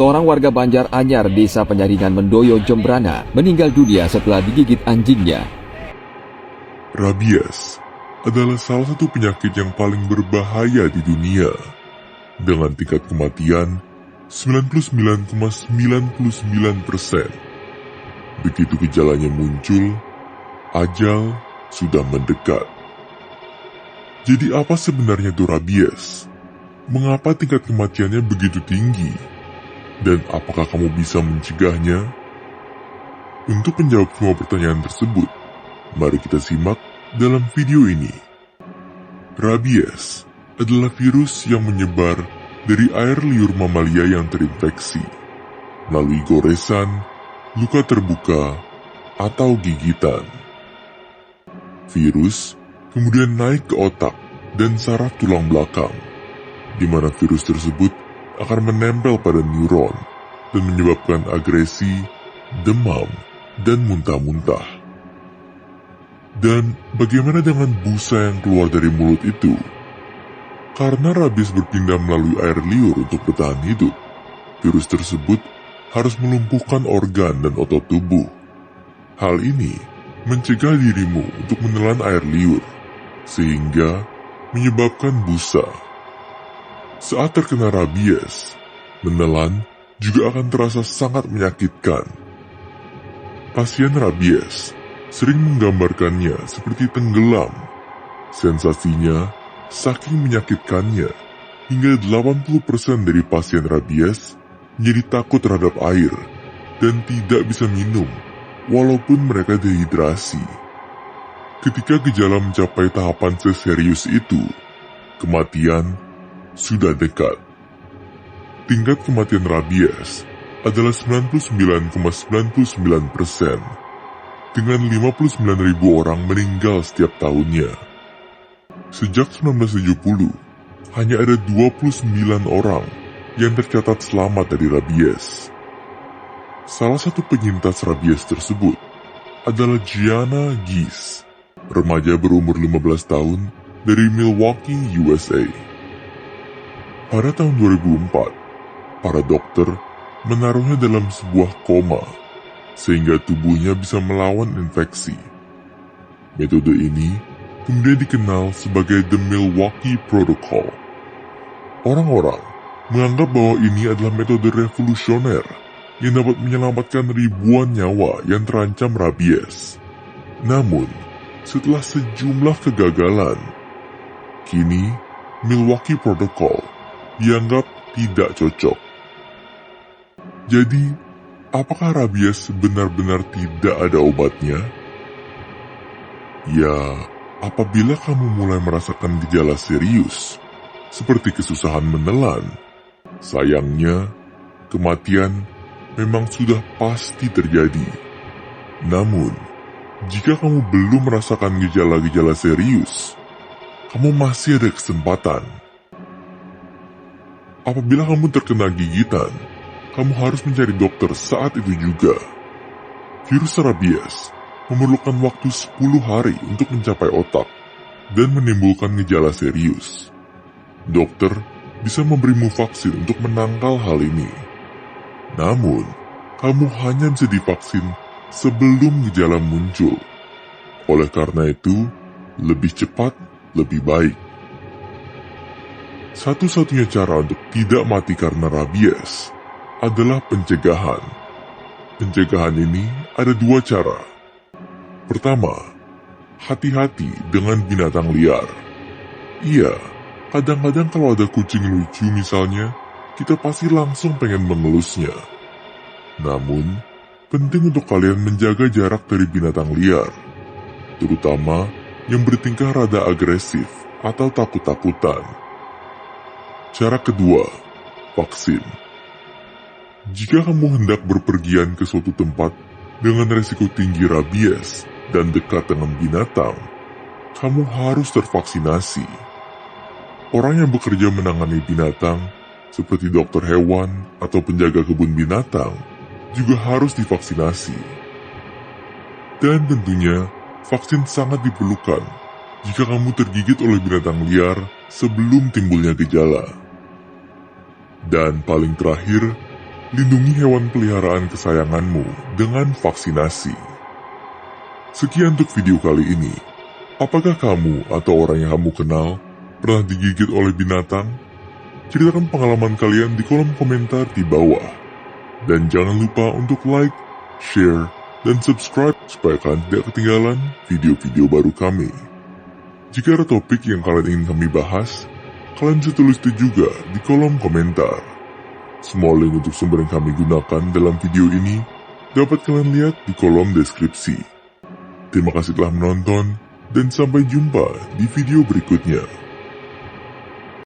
Seorang warga Banjar Anyar, Desa Penyaringan Mendoyo, Jembrana, meninggal dunia setelah digigit anjingnya. Rabies adalah salah satu penyakit yang paling berbahaya di dunia, dengan tingkat kematian 99,99%. Begitu gejalanya muncul, ajal sudah mendekat. Jadi apa sebenarnya itu rabies? Mengapa tingkat kematiannya begitu tinggi? Dan apakah kamu bisa mencegahnya? Untuk menjawab semua pertanyaan tersebut, mari kita simak dalam video ini. Rabies adalah virus yang menyebar dari air liur mamalia yang terinfeksi, melalui goresan, luka terbuka, atau gigitan. Virus kemudian naik ke otak dan saraf tulang belakang, di mana virus tersebut akan menempel pada neuron dan menyebabkan agresi, demam, dan muntah-muntah. Dan bagaimana dengan busa yang keluar dari mulut itu? Karena rabies berpindah melalui air liur untuk bertahan hidup, virus tersebut harus melumpuhkan organ dan otot tubuh. Hal ini mencegah dirimu untuk menelan air liur, sehingga menyebabkan busa. Saat terkena rabies, menelan juga akan terasa sangat menyakitkan. Pasien rabies sering menggambarkannya seperti tenggelam. Sensasinya saking menyakitkannya, hingga 80% dari pasien rabies menjadi takut terhadap air dan tidak bisa minum walaupun mereka dehidrasi. Ketika gejala mencapai tahapan seserius itu, kematian sudah dekat. Tingkat kematian rabies adalah 99,99%, dengan 59.000 orang meninggal setiap tahunnya. Sejak 1970, hanya ada 29 orang yang tercatat selamat dari rabies. Salah satu penyintas rabies tersebut adalah Gianna Gies, remaja berumur 15 tahun dari Milwaukee, USA. Pada tahun 2004, para dokter menaruhnya dalam sebuah koma, sehingga tubuhnya bisa melawan infeksi. Metode ini kemudian dikenal sebagai The Milwaukee Protocol. Orang-orang menganggap bahwa ini adalah metode revolusioner yang dapat menyelamatkan ribuan nyawa yang terancam rabies. Namun, setelah sejumlah kegagalan, kini Milwaukee Protocol dianggap tidak cocok. Jadi, apakah rabies benar-benar tidak ada obatnya? Ya, apabila kamu mulai merasakan gejala serius, seperti kesusahan menelan, sayangnya, kematian memang sudah pasti terjadi. Namun, jika kamu belum merasakan gejala-gejala serius, kamu masih ada kesempatan. Apabila kamu terkena gigitan, kamu harus mencari dokter saat itu juga. Virus rabies memerlukan waktu 10 hari untuk mencapai otak dan menimbulkan gejala serius. Dokter bisa memberimu vaksin untuk menangkal hal ini. Namun, kamu hanya bisa divaksin sebelum gejala muncul. Oleh karena itu, lebih cepat, lebih baik. Satu-satunya cara untuk tidak mati karena rabies adalah pencegahan. Pencegahan ini ada dua cara. Pertama, hati-hati dengan binatang liar. Iya, kadang-kadang kalau ada kucing lucu misalnya, kita pasti langsung pengen mengelusnya. Namun, penting untuk kalian menjaga jarak dari binatang liar, terutama yang bertingkah rada agresif atau takut-takutan. Cara kedua, vaksin. Jika kamu hendak berpergian ke suatu tempat dengan risiko tinggi rabies dan dekat dengan binatang, kamu harus tervaksinasi. Orang yang bekerja menangani binatang, seperti dokter hewan atau penjaga kebun binatang, juga harus divaksinasi. Dan tentunya, vaksin sangat diperlukan jika kamu tergigit oleh binatang liar sebelum timbulnya gejala. Dan paling terakhir, lindungi hewan peliharaan kesayanganmu dengan vaksinasi. Sekian untuk video kali ini. Apakah kamu atau orang yang kamu kenal pernah digigit oleh binatang? Ceritakan pengalaman kalian di kolom komentar di bawah. Dan jangan lupa untuk like, share, dan subscribe supaya kalian tidak ketinggalan video-video baru kami. Jika ada topik yang kalian ingin kami bahas, kalian bisa tulis itu juga di kolom komentar. Semua link untuk sumber yang kami gunakan dalam video ini dapat kalian lihat di kolom deskripsi. Terima kasih telah menonton, dan sampai jumpa di video berikutnya.